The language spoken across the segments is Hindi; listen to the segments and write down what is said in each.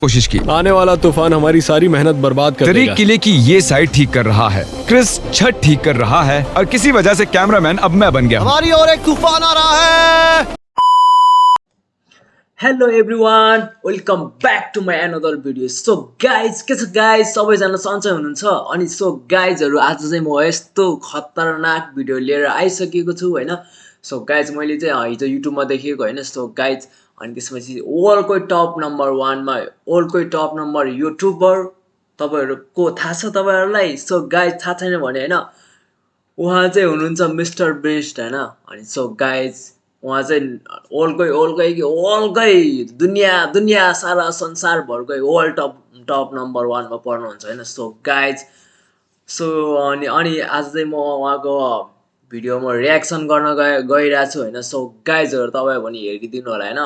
कोशिश की। आने वाला तूफान हमारी सारी मेहनत बर्बाद कर तरीक देगा। किले की ये साइड ठीक कर रहा है, क्रिस छत ठीक कर रहा है और किसी वजह से कैमरामैन अब मैं बन गया हूँ। हमारी ओर एक तूफान आ रहा है। Hello everyone, welcome back to my another video. So guys के छ गाइज, सबैजना सन्चै हुनुहुन्छ? अनि सो गाइजहरू आज चाहिँ म यस्तो खतरनाक भिडियो लिएर आइसकेको छु होइन। सो गाइज मैले चाहिँ हिजो युट्युबमा देखेको होइन। सो गाइज अनि त्यसपछि वर्ल्डकै टप नम्बर 1मा वर्ल्डकै टप नम्बर युट्युबर तपाईँहरूको थाहा छ तपाईँहरूलाई? सो गाइज थाहा छैन भने होइन, उहाँ चाहिँ हुनुहुन्छ मिस्टर बेस्ट होइन। अनि सो गाइज उहाँ चाहिँ वर्ल्डकै दुनियाँ सारा संसारभरकै वर्ल्ड टप नम्बर 1मा पर्नुहुन्छ होइन। सो गाइज अनि आज चाहिँ म उहाँको भिडियोमा रियाक्सन गर्न गइरहेको छु होइन। सो गाइजहरू तपाईँ पनि हेरिदिनु होला होइन,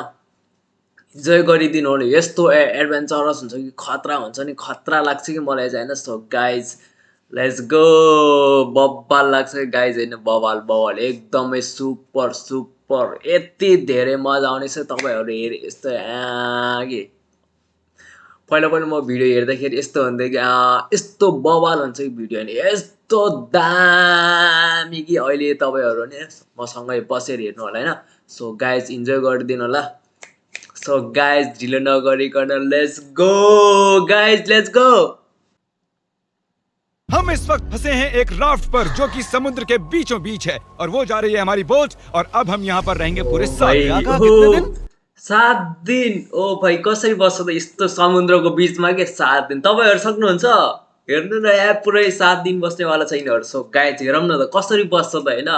इन्जोय गरिदिनु होला। यस्तो एडभेन्चरस हुन्छ कि खतरा हुन्छ नि, खतरा लाग्छ कि मलाई चाहिँ होइन। सो गाइज लेट्स गो, बब्बाल लाग्छ गाइज होइन, बवाल एकदमै सुपर यति धेरै मजा आउनेछ तपाईँहरू हेरे यस्तो कि पहिला म भिडियो हेर्दाखेरि यस्तो हुन्थ्यो कि यस्तो बवाल हुन्छ कि भिडियो नि यस्तो दामी कि अहिले तपाईँहरू नि मसँगै बसेर हेर्नु होला होइन। सो गाइज इन्जोय गरिदिनु होला। सो गाइज ढिलो नगरिकन let's go guys, let's go. हम इस वक्त फंसे हैं एक राफ्ट पर जो कि समुद्र के बीचों बीच है और वो जा रही है हमारी बोट और अब हम यहाँ पर रहेंगे पूरे 7 दिन। 7 दिन ओ भाइ, कसरी बस्छ त यस्तो समुद्रको बीचमा के 7 दिन? तपाईँहरू सक्नुहुन्छ? हेर्नु न यहाँ पुरै 7 दिन बस्नेवाला छैन। सो गाइज हेरौँ न त कसरी बस्छ त होइन,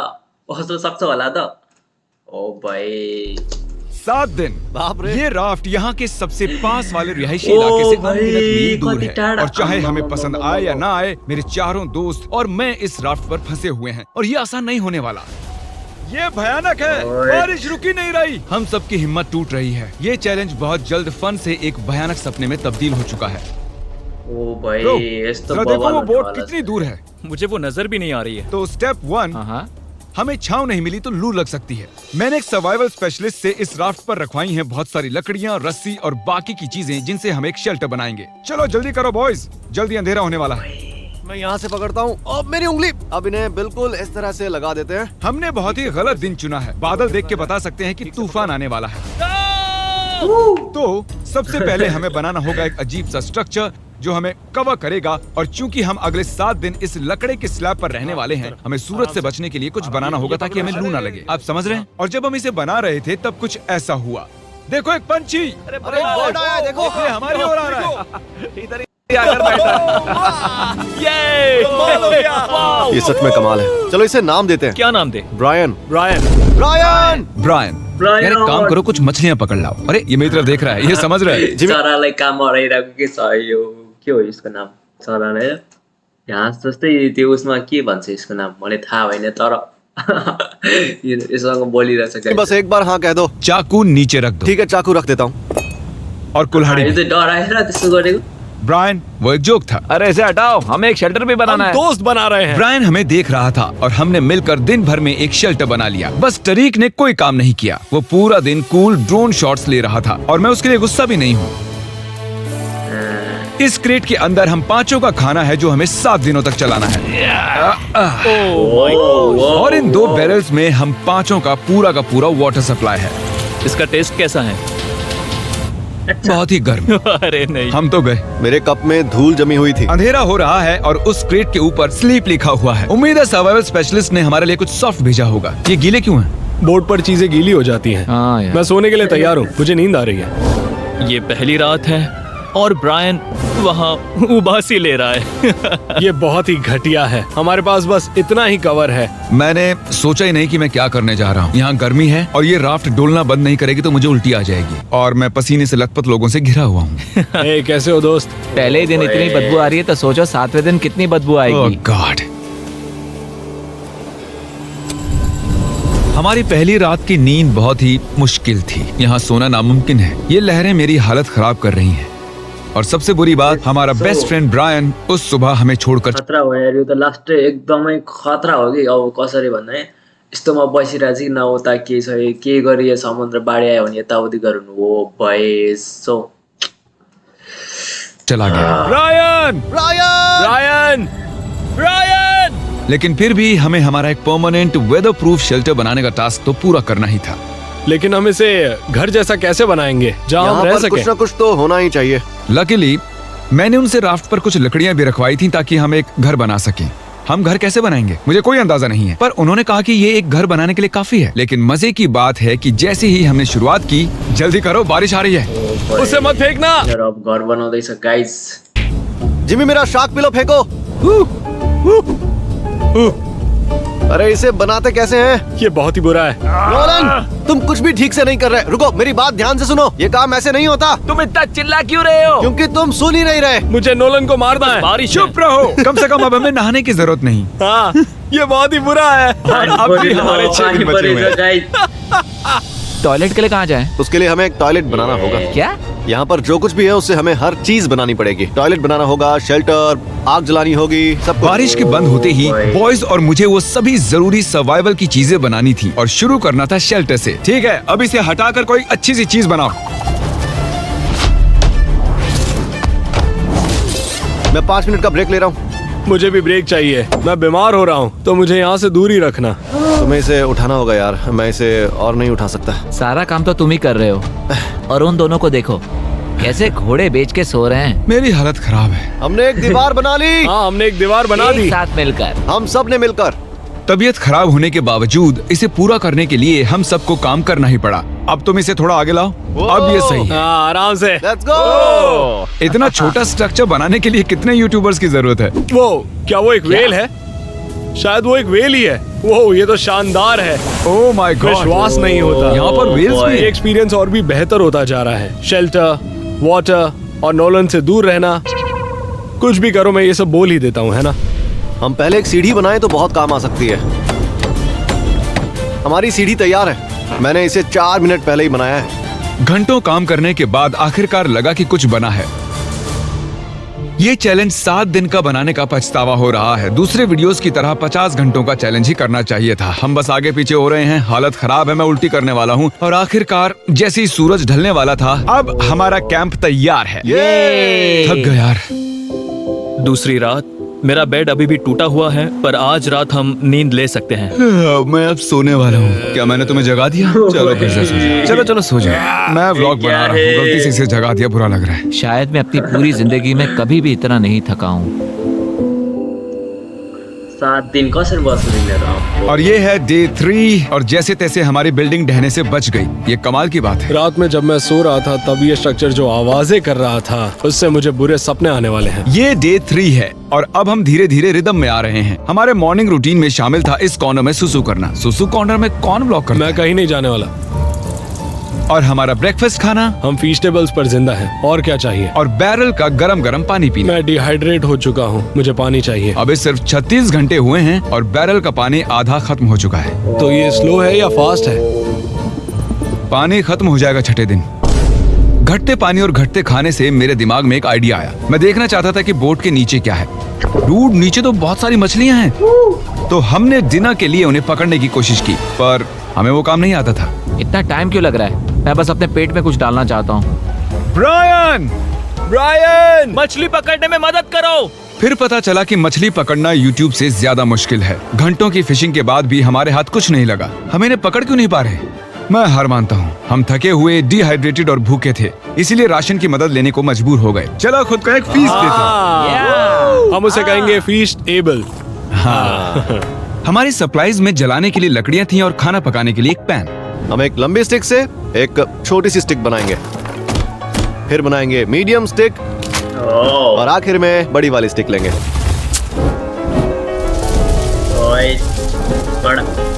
बस्न सक्छ होला त? ओ भाइ 7 दिन। बाप रे। ये राफ्ट यहाँ के सबसे पास वाले रिहायशी इलाके से अनगिनत मील दूर है और चाहे हमें पसंद आए या ना आए, मेरे चारों दोस्त और मैं इस राफ्ट पर फंसे हुए हैं और ये आसान नहीं होने वाला। ये भयानक है, बारिश रुकी नहीं रही, हम सबकी हिम्मत टूट रही है। ये चैलेंज बहुत जल्द फन से एक भयानक सपने में तब्दील हो चुका है। ओ भाई यस्तो जरा देखो बवाल वो होने बोट वाला कितनी छ। दूर है। मुझे वो नजर भी नहीं आ रही है। तो स्टेप 1, हमें छांव नहीं मिली तो लू लग सकती है। मैंने एक सर्वाइवल स्पेशलिस्ट से इस राफ्ट पर रखवाई हैं बहुत सारी लकड़ियां, रस्सी और बाकी की चीजें जिनसे हम एक शेल्टर बनाएंगे। चलो जल्दी करो बॉयज, जल्दी अंधेरा होने वाला है। मैं यहाँ से पकड़ता हूँ। अब मेरी उंगली, अब इन्हें बिल्कुल इस तरह से लगा देते हैं। हमने बहुत ही गलत दिन चुना है। बादल देख के बता सकते हैं कि तूफान आने वाला है। तो सबसे पहले हमें बनाना होगा एक अजीब सा स्ट्रक्चर जो हमें कवर करेगा और चूंकि हम अगले 7 दिन इस लकड़े के स्लैब पर रहने वाले हैं, हमें सूरज से बचने के लिए कुछ बनाना होगा ताकि हमें लू ना लगे। आप समझ रहे हैं? और जब हम इसे बना रहे थे तब कुछ ऐसा हुआ। देखो एक पंछी, अरे बर्ड आया है, देखो ये हमारी ओर आ रहा है। ये सच में कमाल है। चलो इसे नाम देते हैं। क्या नाम दे? ब्रायन। ब्रायन ब्रायन यार एक काम करो, कुछ मछलियाँ पकड़ लाओ। अरे ये मेरी तरफ देख रहा है, ये समझ रहा है। चरालाई काम हराइरहेको के छ यो, के हो यसको नाम? चरालाई हाँस जस्तै त्यो उसमा के भन्छ यसको नाम मलाई थाहा भएन, तर यससँग बोलिरहेछ। बस एक बार हाँ कह दो। चाकू नीचे रख दो। ठीक है, चाकू रख देता हूँ। और कुल्हाड़ी यो भी। चाहिँ डराएर त्यस्तो गरेको। ब्रायन वो एक जोक था। अरे इसे हटाओ, हमें एक शेल्टर भी बनाना है। दोस्त बना रहे हैं। ब्रायन हमें देख रहा था और हमने मिलकर दिन भर में एक शेल्टर बना लिया। बस टरीक ने कोई काम नहीं किया। वो पूरा दिन कूल ड्रोन शॉट्स ले रहा था और मैं उसके लिए गुस्सा भी नहीं हूँ। इस क्रेट के अंदर हम 5 का खाना है जो हमें 7 दिनों तक चलाना है। और इन 2 बैरल्स में हम 5 का पूरा वाटर सप्लाई है। इसका टेस्ट कैसा है? बहुत ही गर्म। अरे नहीं। हम तो गए। मेरे कप में धूल जमी हुई थी। अंधेरा हो रहा है और उस क्रेट के ऊपर स्लीप लिखा हुआ है। उम्मीद है सर्वाइवल स्पेशलिस्ट ने हमारे लिए कुछ सॉफ्ट भेजा होगा। ये गीले क्यों हैं? बोर्ड पर चीजें गीली हो जाती हैं। हाँ यार। मैं सोने के लिए तैयार हूँ, मुझे नींद आ रही है। ये पहली रात है और ब्रायन वहाँ उबासी ले रहा है। ये बहुत ही घटिया है। हमारे पास बस इतना ही कवर है। मैंने सोचा ही नहीं कि मैं क्या करने जा रहा हूँ। यहाँ गर्मी है और ये राफ्ट डोलना बंद नहीं करेगी तो मुझे उल्टी आ जाएगी और मैं पसीने से लथपथ लोगों से घिरा हुआ हूँ। ए, कैसे हो दोस्त? पहले ही दिन इतनी बदबू आ रही है तो सोचो 7वें दिन कितनी बदबू ओह आएगी। गॉड। हमारी पहली रात की नींद बहुत ही मुश्किल थी। यहाँ सोना नामुमकिन है। ये लहरें मेरी हालत खराब कर रही हैं और सबसे बुरी बात, हमारा बेस्ट फ्रेंड ब्रायन उस सुबह हमें छोड़कर खतरा हो यार, यो त लास्ट एकदमै खतरा हो कि। अब कसरी भन्दा है, यस्तोमा बसिरहेको छ कि न उता के छ, के गरी समुद्र बाढी आयो भने यताउति गर्नु हो भए। सो चला गया। ब्रायन ब्रायन ब्रायन ब्रायन लेकिन फिर भी हमें हमारा एक परमानेंट वेदर प्रूफ शेल्टर बनाने का टास्क तो पूरा करना ही था। लेकिन हम इसे घर जैसा कैसे बनाएंगे जहाँ यहाँ हम रह पर सके? कुछ ना कुछ तो होना ही चाहिए। लकीली मैंने उनसे राफ्ट पर कुछ लकड़ियां भी रखवाई थी ताकि हम एक घर बना सकें। हम घर कैसे बनाएंगे मुझे कोई अंदाजा नहीं है, पर उन्होंने कहा कि ये एक घर बनाने के लिए काफी है। लेकिन मजे की बात है कि जैसे ही हमने शुरुआत की, जल्दी करो बारिश आ रही है। उसे मत फेंकना। यार अब घर बनाउँदैछ गाइस। जिमी मेरा शार्क पिलो फेंको। अरे इसे बनाते कैसे हैं? ये बहुत ही बुरा है। नोलन तुम कुछ भी ठीक से नहीं कर रहे। रुको मेरी बात ध्यान से सुनो, ये काम ऐसे नहीं होता। तुम इतना चिल्ला क्यों रहे हो? क्योंकि तुम सुन ही नहीं रहे। मुझे नोलन को मारना है। बारिश चुप रहो, कम से कम अब हमें नहाने की जरूरत नहीं। हाँ, ये बहुत ही बुरा है। अब भी हमारे 6 दिन बचे हुए हैं। गाइस। टॉयलेट के लिए कहाँ जाएं? उसके लिए हमें एक टॉयलेट बनाना होगा। क्या? यहाँ पर जो कुछ भी है उससे हमें हर चीज बनानी पड़ेगी। टॉयलेट बनाना होगा, शेल्टर, आग जलानी होगी, सब कुछ। बारिश के बंद होते ही बॉयज और मुझे वो सभी जरूरी सर्वाइवल की चीजें बनानी थी और शुरू करना था शेल्टर से। ठीक है, अब इसे हटाकर कोई अच्छी सी चीज बनाओ। मैं 5 मिनट का ब्रेक ले रहा हूँ। मुझे भी ब्रेक चाहिए। मैं बीमार हो रहा हूँ, तो मुझे यहाँ से दूर ही रखना। तुम्हें इसे उठाना होगा यार, मैं इसे और नहीं उठा सकता। सारा काम तो तुम ही कर रहे हो। और उन दोनों को देखो कैसे घोड़े बेच के सो रहे हैं। मेरी हालत खराब है। हमने एक दीवार बना ली। हाँ, हमने एक दीवार बना एक दी। साथ मिलकर। हम सब ने मिलकर। तबीयत खराब होने के बावजूद इसे पूरा करने के लिए हम सबको काम करना ही पड़ा। अब तुम इसे थोड़ा आगे लाओ। अब ये सही है। हाँ, आराम से। Let's go. इतना छोटा स्ट्रक्चर बनाने के लिए कितने यूट्यूबर्स की जरूरत है? वो क्या वो एक वेल है? शायद वो एक वेल ही है। वो ये तो शानदार है। ओह माय गॉड, विश्वास नहीं होता। यहाँ पर वेल्स भी ये है। एक्सपीरियंस और भी बेहतर होता जा रहा है। शेल्टर, वाटर और नोलन से दूर रहना। कुछ भी करो, मैं ये सब बोल ही देता हूँ, है ना? हम पहले एक सीढ़ी बनाए तो बहुत काम आ सकती है। हमारी सीढ़ी तैयार है। मैंने इसे 4 मिनट पहले ही बनाया है। घंटों काम करने के बाद आखिरकार लगा कि कुछ बना है। ये चैलेंज 7 दिन का बनाने का पछतावा हो रहा है। दूसरे वीडियोस की तरह 50 घंटों का चैलेंज ही करना चाहिए था। हम बस आगे पीछे हो रहे हैं, हालत खराब है, मैं उल्टी करने वाला हूँ। और आखिरकार जैसे ही सूरज ढलने वाला था, अब हमारा कैंप तैयार है। थक गया यार। दूसरी रात। मेरा बेड अभी भी टूटा हुआ है, पर आज रात हम नींद ले सकते हैं। मैं अब सोने वाला हूँ। क्या मैंने तुम्हें जगा दिया? चलो फिर से सो जाओ। चलो चलो सो जाओ। मैं व्लॉग बना रहा हूँ, गलती से इसे जगा दिया, बुरा लग रहा है। शायद मैं अपनी पूरी जिंदगी में कभी भी इतना नहीं थका हूँ। 7 दिन कसरी बस्नु तिमीहरू? और ये है डे 3 और जैसे तैसे हमारी बिल्डिंग ढहने से बच गई। ये कमाल की बात है। रात में जब मैं सो रहा था तब ये स्ट्रक्चर जो आवाजें कर रहा था उससे मुझे बुरे सपने आने वाले हैं। ये डे 3 है और अब हम धीरे धीरे रिदम में आ रहे हैं। हमारे मॉर्निंग रूटीन में शामिल था इस कॉर्नर में सुसु करना। सुसु कॉर्नर में कौन ब्लॉक करता मैं है? कहीं नहीं जाने वाला। और हमारा ब्रेकफास्ट खाना हम फीस टेबल्स पर जिंदा हैं। और क्या चाहिए? और बैरल का गरम गरम पानी पीना। मैं डिहाइड्रेट हो चुका हूँ, मुझे पानी चाहिए। अबे सिर्फ 36 घंटे हुए हैं और बैरल का पानी आधा खत्म हो चुका है। तो ये स्लो है या फास्ट है? पानी खत्म हो जाएगा 6ठे दिन। घटते पानी और घटते खाने से मेरे दिमाग में एक आइडिया आया। मैं देखना चाहता था कि बोट के नीचे क्या है। डूड, नीचे तो बहुत सारी मछलियां हैं। तो हमने डिनर के लिए उन्हें पकड़ने की कोशिश की, पर हमें वो काम नहीं आता था। इतना टाइम क्यों लग रहा है? मैं बस अपने पेट में कुछ डालना चाहता हूँ। ब्रायन! ब्रायन! मछली पकड़ने में मदद करो। फिर पता चला कि मछली पकड़ना YouTube से ज्यादा मुश्किल है। घंटों की फिशिंग के बाद भी हमारे हाथ कुछ नहीं लगा। हम इन्हें पकड़ क्यों नहीं पा रहे? मैं हार मानता हूँ। हम थके हुए, डिहाइड्रेटेड और भूखे थे, इसीलिए राशन की मदद लेने को मजबूर हो गए। चलो खुद का एक फीस देते। हम उसे कहेंगे फीस्ट एबल। हमारी सप्लाईज में जलाने के लिए लकड़ियाँ थी और खाना पकाने के लिए एक पैन। हम एक लंबी स्टिक से एक छोटी सी स्टिक बनाएंगे, फिर बनाएंगे मीडियम स्टिक और आखिर में बड़ी वाली स्टिक लेंगे।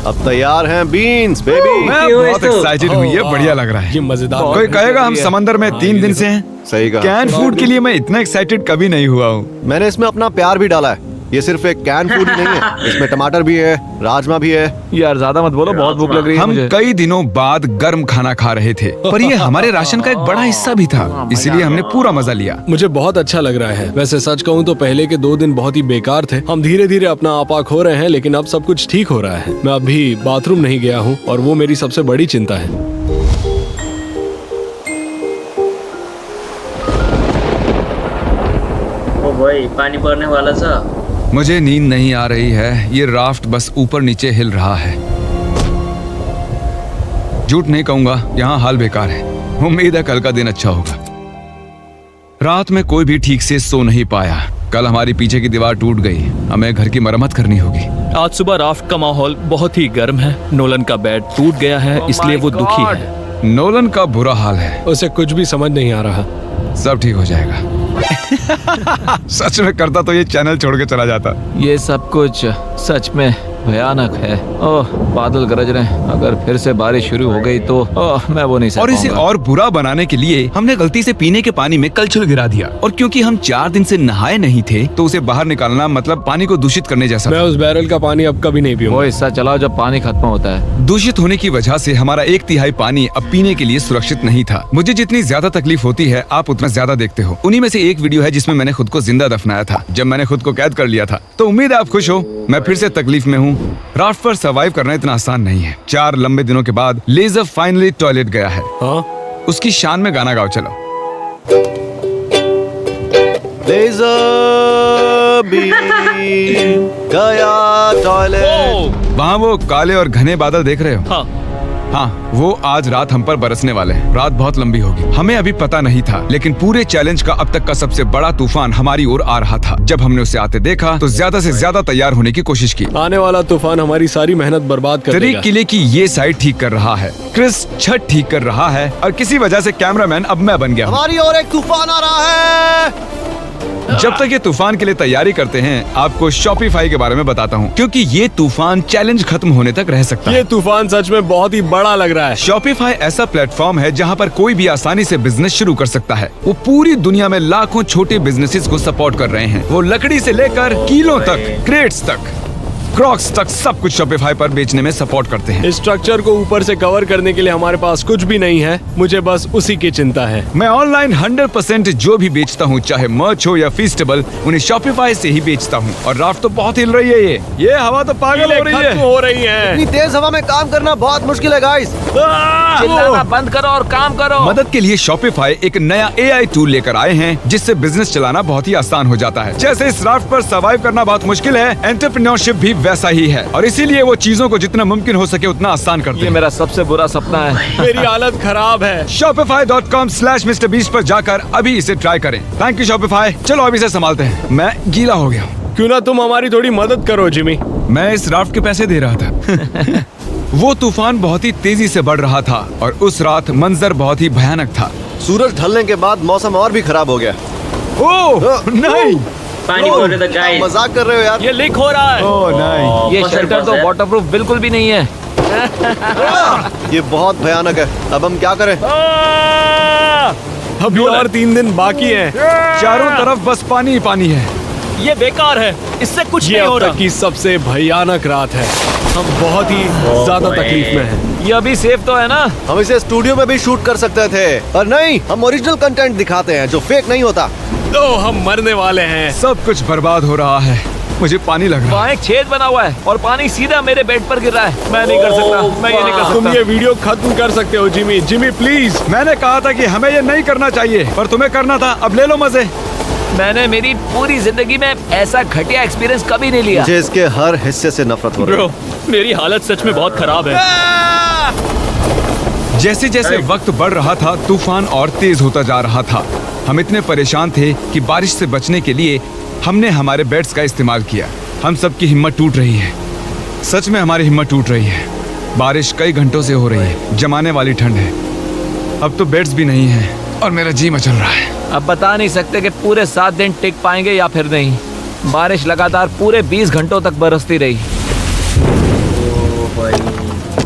अब तैयार हैं बीन्स बेबी। मैं बहुत एक्साइटेड हुई है, बढ़िया लग रहा है। ये मजेदार। कोई कहेगा हम समंदर में 3 दिन से हैं। सही कहा। कैन फूड के लिए मैं इतना एक्साइटेड कभी नहीं हुआ हूँ। मैंने इसमें अपना प्यार भी डाला है। ये सिर्फ एक कैन फूड ही नहीं है, इसमें टमाटर भी है, राजमा भी है। यार ज्यादा मत बोलो, बहुत भूख लग रही है हम मुझे। कई दिनों बाद गर्म खाना खा रहे थे, पर ये हमारे राशन का एक बड़ा हिस्सा भी था, इसीलिए हमने पूरा मजा लिया। मुझे बहुत अच्छा लग रहा है। वैसे सच कहूँ तो पहले के 2 दिन बहुत ही बेकार थे। हम धीरे धीरे अपना आपा खो रहे हैं, लेकिन अब सब कुछ ठीक हो रहा है। मैं अभी बाथरूम नहीं गया हूँ और वो मेरी सबसे बड़ी चिंता है। वही पानी पर्ने वाला छ। मुझे नींद नहीं आ रही है। ये राफ्ट बस ऊपर नीचे हिल रहा है। झूठ नहीं कहूंगा, यहाँ हाल बेकार है। उम्मीद है कल का दिन अच्छा होगा। रात में कोई भी ठीक से सो नहीं पाया। कल हमारी पीछे की दीवार टूट गई। हमें घर की मरम्मत करनी होगी। आज सुबह राफ्ट का माहौल बहुत ही गर्म है। नोलन का बेड टूट गया है, इसलिए वो दुखी है। नोलन का बुरा हाल है। उसे कुछ भी समझ नहीं आ रहा। सब ठीक हो जाएगा। सच में करता तो ये चैनल छोड़ के चला जाता। ये सब कुछ सच में भयानक है। ओह, बादल गरज रहे हैं। अगर फिर से बारिश शुरू हो गई तो ओह, मैं वो नहीं सह और इसे पाऊंगा। और बुरा बनाने के लिए हमने गलती से पीने के पानी में कलछुल गिरा दिया। और क्योंकि हम 4 दिन से नहाए नहीं थे तो उसे बाहर निकालना मतलब पानी को दूषित करने जैसा मैं था। उस बैरल का पानी अब कभी नहीं वो पीऊंगा। हिस्सा चलाओ जब पानी खत्म होता है। दूषित होने की वजह से हमारा 1/3 पानी अब पीने के लिए सुरक्षित नहीं था। मुझे जितनी ज्यादा तकलीफ होती है आप उतना ज्यादा देखते हो। उन्हीं में से एक वीडियो है जिसमें मैंने खुद को जिंदा दफनाया था, जब मैंने खुद को कैद कर लिया था। तो उम्मीद है आप खुश हो। मैं फिर से तकलीफ में हूँ। राफ्ट पर सर्वाइव करना इतना आसान नहीं है। 4 लंबे दिनों के बाद लेजर फाइनली टॉयलेट गया है। हाँ, उसकी शान में गाना गाओ चलो। लेज़र बीम गया टॉयलेट। वहाँ वो काले और घने बादल देख रहे हो? हाँ, हाँ, वो आज रात हम पर बरसने वाले हैं। रात बहुत लंबी होगी। हमें अभी पता नहीं था, लेकिन पूरे चैलेंज का अब तक का सबसे बड़ा तूफान हमारी ओर आ रहा था। जब हमने उसे आते देखा तो ज्यादा से ज्यादा तैयार होने की कोशिश की। आने वाला तूफान हमारी सारी मेहनत बर्बाद कर तरीक देगा। किले की ये साइड ठीक कर रहा है, क्रिस छत ठीक कर रहा है और किसी वजह से कैमरामैन अब मैं बन गया हूँ। हमारी ओर एक तूफान आ रहा है। जब तक ये तूफान के लिए तैयारी करते हैं आपको शॉपिफाई के बारे में बताता हूँ, क्योंकि ये तूफान चैलेंज खत्म होने तक रह सकता है। ये तूफान सच में बहुत ही बड़ा लग रहा है। शॉपिफाई ऐसा प्लेटफॉर्म है जहाँ पर कोई भी आसानी से बिजनेस शुरू कर सकता है। वो पूरी दुनिया में लाखों छोटे बिजनेसेस को सपोर्ट कर रहे हैं। वो लकड़ी से लेकर कीलों तक, क्रेट्स तक, क्रॉक्स तक सब कुछ शॉपिफाई पर बेचने में सपोर्ट करते हैं। इस स्ट्रक्चर को ऊपर से कवर करने के लिए हमारे पास कुछ भी नहीं है। मुझे बस उसी की चिंता है। मैं ऑनलाइन 100% जो भी बेचता हूँ, चाहे मर्च हो या फीस्टेबल, उन्हें शॉपिफाई से ही बेचता हूँ। और राफ्ट तो बहुत हिल रही है। ये हवा तो पागल हो रही खत्म है। हो रही है। इतनी तेज हवा में काम करना बहुत मुश्किल है गाइस। चिल्लाना बंद करो और काम करो। मदद के लिए शॉपिफाई एक नया AI टूल लेकर आए हैं जिससे बिजनेस चलाना बहुत ही आसान हो जाता है। जैसे इस राफ्ट पर सर्वाइव करना बहुत मुश्किल है, एंटरप्रेन्योरशिप भी वैसा ही है। और इसीलिए वो चीजों को जितना मुमकिन हो सके उतना आसान करते ये हैं। मेरा सबसे बुरा सपना है। मेरी हालत खराब है। Shopify.com/MrBeast पर जाकर अभी इसे ट्राई करें। Thank you Shopify. चलो अभी इसे संभालते हैं। मैं गीला हो गया हूँ। क्यों ना तुम हमारी थोड़ी मदद करो जिमी। मैं इस राफ्ट के पैसे दे रहा था। वो तूफान बहुत ही तेजी से बढ़ रहा था और उस रात मंजर बहुत ही भयानक था। सूरज ढलने के बाद मौसम और भी खराब हो गया। ओह नहीं, पानी पर्ने त गाइस। मजाक कर रहे हो यार। ये लीक हो रहा है। ओह नहीं। ये फंसे शेल्टर तो फंसे। वाटरप्रूफ बिल्कुल भी नहीं है। ये बहुत भयानक है। अब हम क्या करें? अभी और 3 दिन बाकी है। चारों तरफ बस पानी ही पानी है। ये बेकार है, इससे कुछ ये नहीं हो अब रहा। तक की सबसे भयानक रात है। हम बहुत ही ज्यादा तकलीफ में हैं। ये अभी सेफ तो है ना? हम इसे स्टूडियो में भी शूट कर सकते थे, पर नहीं, हम ओरिजिनल कंटेंट दिखाते हैं जो फेक नहीं होता। तो हम मरने वाले हैं। सब कुछ बर्बाद हो रहा है। मुझे पानी लग रहा है। वहाँ एक छेद बना हुआ है और पानी सीधा मेरे बेड पर गिर रहा है। मैं नहीं कर सकता, मैं ये नहीं कर तुम सकता। ये वीडियो खत्म कर सकते हो जिमी। Jimmy please. मैंने कहा था कि हमें ये नहीं करना चाहिए, पर तुम्हें करना था। अब ले लो मजे। मैंने मेरी पूरी जिंदगी में ऐसा घटिया एक्सपीरियंस कभी नहीं लिया। मुझे इसके हर हिस्से से नफरत हो रही है। ब्रो, मेरी हालत सच में बहुत खराब है। जैसे जैसे वक्त बढ़ रहा था तूफान और तेज होता जा रहा था। हम इतने परेशान थे कि बारिश से बचने के लिए हमने हमारे बेड्स का इस्तेमाल किया। हम सबकी हिम्मत टूट रही है। सच में हमारी हिम्मत टूट रही है। बारिश कई घंटों से हो रही है। जमाने वाली ठंड है। अब तो बेड्स भी नहीं है और मेरा जी मचल रहा है। अब बता नहीं सकते कि पूरे 7 दिन टिक पाएंगे या फिर नहीं। बारिश लगातार पूरे 20 घंटों तक बरसती रही।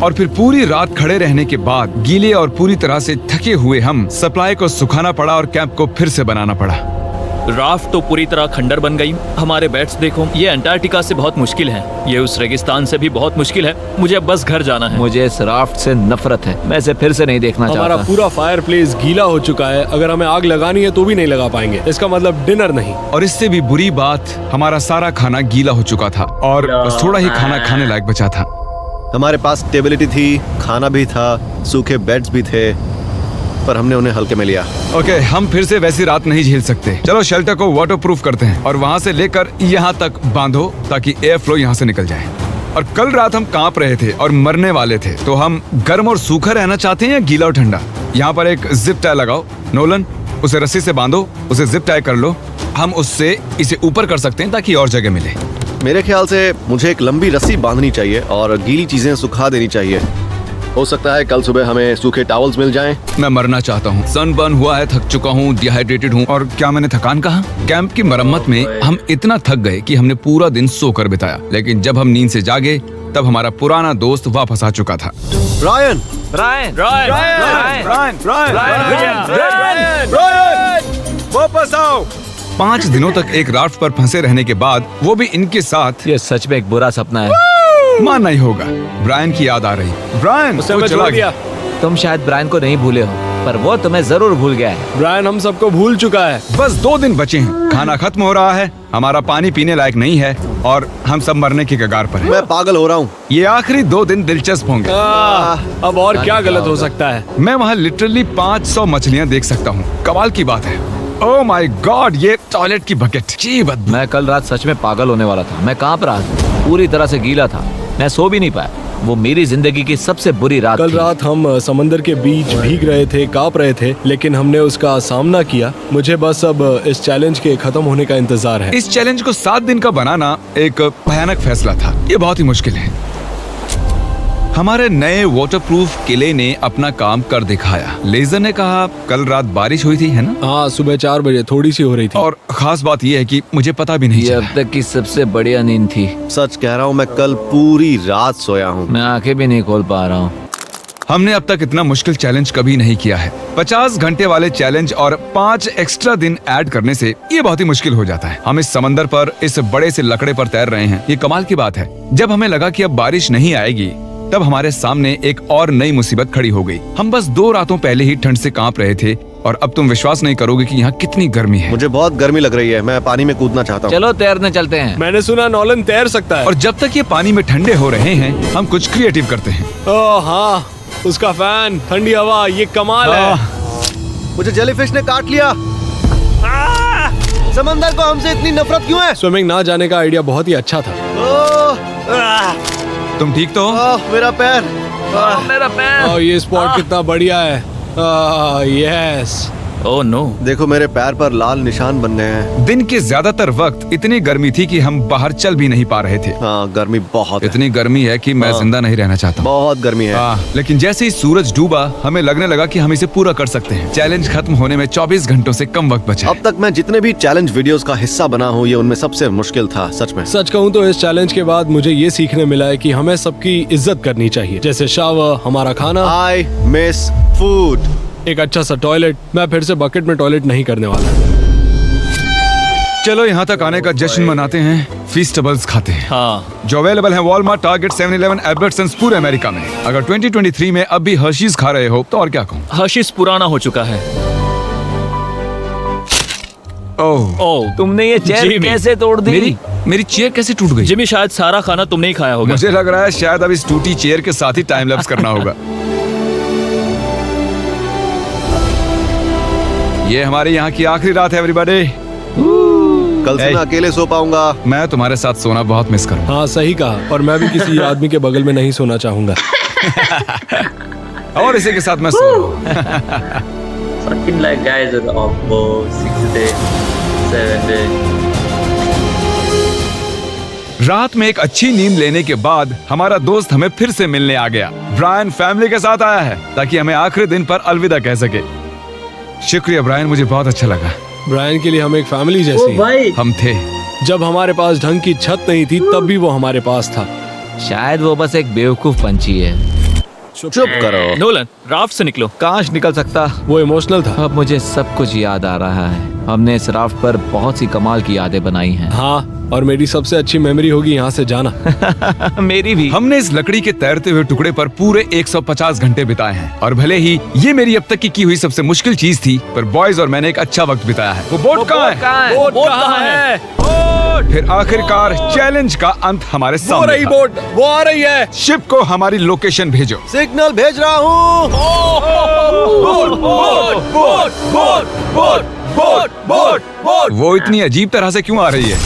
और फिर पूरी रात खड़े रहने के बाद गीले और पूरी तरह से थके हुए हम सप्लाई को सुखाना पड़ा और कैंप को फिर से बनाना पड़ा। राफ्ट तो पूरी तरह खंडर बन गई। हमारे बेड्स देखो, ये अंटार्कटिका से बहुत मुश्किल है। ये उस रेगिस्तान से भी बहुत मुश्किल है। मुझे अब बस घर जाना है। मुझे इस राफ्ट से नफरत है। मैं इसे फिर से नहीं देखना हमारा चाहता। पूरा फायर प्लेस गीला हो चुका है। अगर हमें आग लगानी है तो भी नहीं लगा पाएंगे। इसका मतलब डिनर नहीं। और इससे भी बुरी बात, हमारा सारा खाना गीला हो चुका था और बस थोड़ा ही खाना खाने लायक बचा था। हमारे पास स्टेबिलिटी थी, खाना भी था, सूखे बेड्स भी थे, पर हमने उन्हें हल्के में लिया। ओके, हम फिर से वैसी रात नहीं झेल सकते। चलो शेल्टर को वाटरप्रूफ करते हैं और वहाँ से लेकर यहाँ तक बांधो ताकि एयर फ्लो यहाँ से निकल जाए। और कल रात हम कांप रहे थे और मरने वाले थे, तो हम गर्म और सूखा रहना चाहते हैं या गीला और ठंडा? यहाँ पर एक जिप टाई लगाओ। नोलन, उसे रस्सी से बांधो, उसे जिप टाई कर लो। हम उससे इसे ऊपर कर सकते हैं ताकि और जगह मिले। मेरे ख्याल से मुझे एक लंबी रस्सी बांधनी चाहिए और गीली चीजें सुखा देनी चाहिए। हो सकता है कल सुबह हमें सूखे टॉवल्स मिल जाएं। मैं मरना चाहता हूँ, सनबर्न हुआ है, थक चुका हूँ, डिहाइड्रेटेड हूँ। और क्या मैंने थकान कहा? कैंप की मरम्मत में हम इतना थक गए कि हमने पूरा दिन सोकर बिताया, लेकिन जब हम नींद से जागे तब हमारा पुराना दोस्त वापस आ चुका था। रायन, वापस आओ। 5 दिनों तक एक राफ्ट पर फंसे रहने के बाद, वो भी इनके साथ, ये सच में एक बुरा सपना है। मानना ही होगा। ब्रायन की याद आ रही। ब्रायन, उसे वो मैं चला छोड़ गया। दिया। तुम शायद ब्रायन को नहीं भूले हो, पर वो तुम्हें जरूर भूल गया है। ब्रायन हम सबको भूल चुका है। बस 2 दिन बचे हैं। खाना खत्म हो रहा है, हमारा पानी पीने लायक नहीं है और हम सब मरने की कगार पर हैं। मैं पागल हो रहा हूँ। ये आखिरी 2 दिन दिलचस्प होंगे। अब और क्या गलत हो सकता है? मैं वहाँ लिटरली 500 मछलियाँ देख सकता हूँ। कमाल की बात है। ओह माय गॉड, ये टॉयलेट की बकेट, जी बदबू। मैं कल रात सच में पागल होने वाला था। मैं कांप रहा था, पूरी तरह से गीला था, मैं सो भी नहीं पाया। वो मेरी जिंदगी की सबसे बुरी रात कल थी। रात हम समंदर के बीच भीग रहे थे, कांप रहे थे, लेकिन हमने उसका सामना किया। मुझे बस अब इस चैलेंज के खत्म होने का इंतजार है। इस चैलेंज को 7 दिन का बनाना एक भयानक फैसला था। ये बहुत ही मुश्किल है। हमारे नए वाटरप्रूफ किले ने अपना काम कर दिखाया। लेजर ने कहा कल रात बारिश हुई थी, है ना? हाँ, सुबह 4 बजे थोड़ी सी हो रही थी। और खास बात यह है कि मुझे पता भी नहीं ये अब चला। तक की सबसे बढ़िया नींद थी। सच कह रहा हूँ, मैं कल पूरी रात सोया हूँ। मैं आंखें भी नहीं खोल पा रहा हूँ। हमने अब तक इतना मुश्किल चैलेंज कभी नहीं किया है। 50 घंटे वाले चैलेंज और 5 एक्स्ट्रा दिन ऐड करने से ये बहुत ही मुश्किल हो जाता है। हम इस समंदर पर इस बड़े से लकड़े पर तैर रहे हैं। ये कमाल की बात है। जब हमें लगा कि अब बारिश नहीं आएगी, तब हमारे सामने एक और नई मुसीबत खड़ी हो गई। हम बस 2 रातों पहले ही ठंड से कांप रहे थे और अब तुम विश्वास नहीं करोगे कि यहाँ कितनी गर्मी है। मुझे बहुत गर्मी लग रही है। मैं पानी में कूदना चाहता हूँ। चलो तैरने चलते हैं। मैंने सुना नॉलन तैर सकता है। और जब तक ये पानी में ठंडे हो रहे हैं, हम कुछ क्रिएटिव करते हैं। ओह हाँ, उसका फैन, ठंडी हवा, ये कमाल है। मुझे जेलीफिश ने काट लिया। समंदर को हमसे इतनी नफरत क्यों है? स्विमिंग ना जाने का आइडिया बहुत ही अच्छा था। तुम ठीक तो हो? मेरा पैर। मेरा पैर। और ये स्पॉट कितना बढ़िया है। यस। Oh no. देखो, मेरे पैर पर लाल निशान बन गए हैं। दिन के ज्यादातर वक्त इतनी गर्मी थी कि हम बाहर चल भी नहीं पा रहे थे। हाँ, गर्मी बहुत है। इतनी गर्मी है कि मैं हाँ। जिंदा नहीं रहना चाहता हूँ। बहुत गर्मी है। लेकिन जैसे ही सूरज डूबा, हमें लगने लगा कि हम इसे पूरा कर सकते हैं। चैलेंज खत्म होने में 24 घंटों से कम वक्त बचा है। अब तक मैं जितने भी चैलेंज वीडियोस का हिस्सा बना हूँ, ये उनमें सबसे मुश्किल था, सच में। सच कहूँ तो इस चैलेंज के बाद मुझे ये सीखने मिला है कि हमें सबकी इज्जत करनी चाहिए, जैसे शावर, हमारा खाना, आई मिस फूड, एक अच्छा सा टॉयलेट। मैं फिर से बकेट में टॉयलेट नहीं करने वाला। चलो यहाँ तक आने का जश्न मनाते हैं, फीस्टेबल्स खाते हैं, हाँ, जो अवेलेबल है वॉलमार्ट, टारगेट, 7-Eleven, एल्बर्ट्सन्स, पूरे अमेरिका में। अगर 2023 में अब भी हर्शीज खा रहे हो तो और क्या कहूँ। हर्शीज पुराना हो चुका है। ओह, ओह, तुमने ये चेयर जिमी। कैसे तोड़ दी? मेरी चेयर कैसे टूट गई? जिमी शायद सारा खाना तुमने ही खाया होगा। मुझे लग रहा है शायद अब इस टूटी चेयर के साथ ही टाइम लैप्स करना होगा। ये हमारे यहाँ की आखिरी रात है एवरीबॉडी। कल से मैं अकेले सो पाऊंगा। मैं तुम्हारे साथ सोना बहुत मिस करूँ। हाँ, सही कहा। और मैं भी किसी आदमी के बगल में नहीं सोना चाहूंगा। और इसी के साथ मैं सो रहा हूँ। Something like guys are off for 6 days, 7 days. रात में एक अच्छी नींद लेने के बाद हमारा दोस्त हमें फिर से मिलने आ गया। ब्रायन फैमिली के साथ आया है ताकि हमें आखिरी दिन पर अलविदा कह सके। शुक्रिया ब्रायन, मुझे बहुत अच्छा लगा। ब्रायन के लिए हम एक फैमिली ओ जैसी हैं। भाई, हम थे। जब हमारे पास ढंग की छत नहीं थी तब भी वो हमारे पास था। शायद वो बस एक बेवकूफ पंछी है। चुप करो। नोलन, राफ्ट से निकलो। काश निकल सकता। वो इमोशनल था। अब मुझे सब कुछ याद आ रहा है। हमने इस राफ्ट पर बहुत सी कमाल की यादें बनाई हैं। हाँ, और मेरी सबसे अच्छी मेमोरी होगी यहाँ से जाना। मेरी भी। हमने इस लकड़ी के तैरते हुए टुकड़े पर पूरे 150 घंटे बिताए हैं और भले ही ये मेरी अब तक की हुई सबसे मुश्किल चीज थी, पर बॉयज और मैंने एक अच्छा वक्त बिताया है। वो बोट कहाँ है? बोट कहाँ है? फिर आखिरकार चैलेंज का अंत हमारे वो सामने रही था। बोट, वो आ रही है। शिप को हमारी लोकेशन भेजो। सिग्नल भेज रहा हूँ। वो इतनी अजीब तरह से क्यों आ रही है?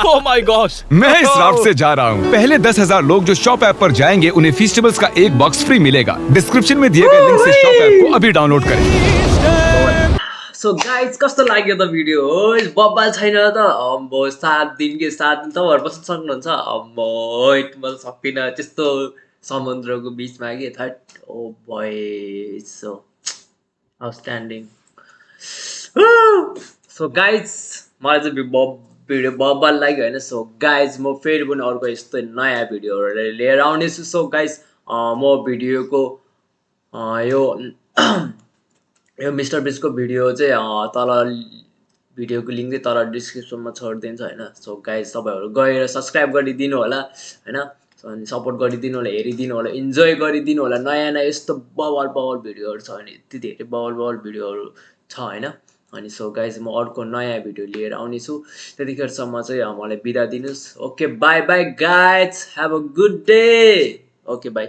Oh my gosh. मैं इस राफ्ट से जा रहा हूँ। पहले 10,000 लोग जो शॉप ऐप पर जाएंगे उन्हें फेस्टिवल्स का एक बॉक्स फ्री मिलेगा। डिस्क्रिप्शन में दिए गए लिंक से शॉप ऐप को अभी डाउनलोड करें। सो गाइज कस्तो लाग्यो त भिडियो हो बब्बाल छैन त अम्बो 7 दिन तपाईँहरू बस्न सक्नुहुन्छ अम्बो म त सक्दिनँ त्यस्तो समुद्रको बिचमा के that oh boy so outstanding so guys मलाई चाहिँ भिडियो बब्बाल लाग्यो होइन। सो गाइज म फेरि पनि अर्को यस्तो नयाँ भिडियोहरू लिएर आउनेछु। सो गाइज म भिडियोको यो मिस्टर बिस्टको भिडियो चाहिँ तल भिडियोको लिङ्क चाहिँ तल डिस्क्रिप्सनमा छोडिदिन्छ होइन। सो गाइज तपाईँहरू गएर सब्सक्राइब गरिदिनु होला होइन, अनि सपोर्ट गरिदिनु होला, हेरिदिनु होला, इन्जोय गरिदिनु होला। नयाँ नयाँ यस्तो बवाल भिडियोहरू छ भने यति धेरै बवाल भिडियोहरू छ होइन। अनि सो गाइज म अर्को नयाँ भिडियो लिएर आउनेछु। त्यतिखेरसम्म चाहिँ मलाई बिदा दिनुहोस्। Okay by by guys, have a good day. Okay by.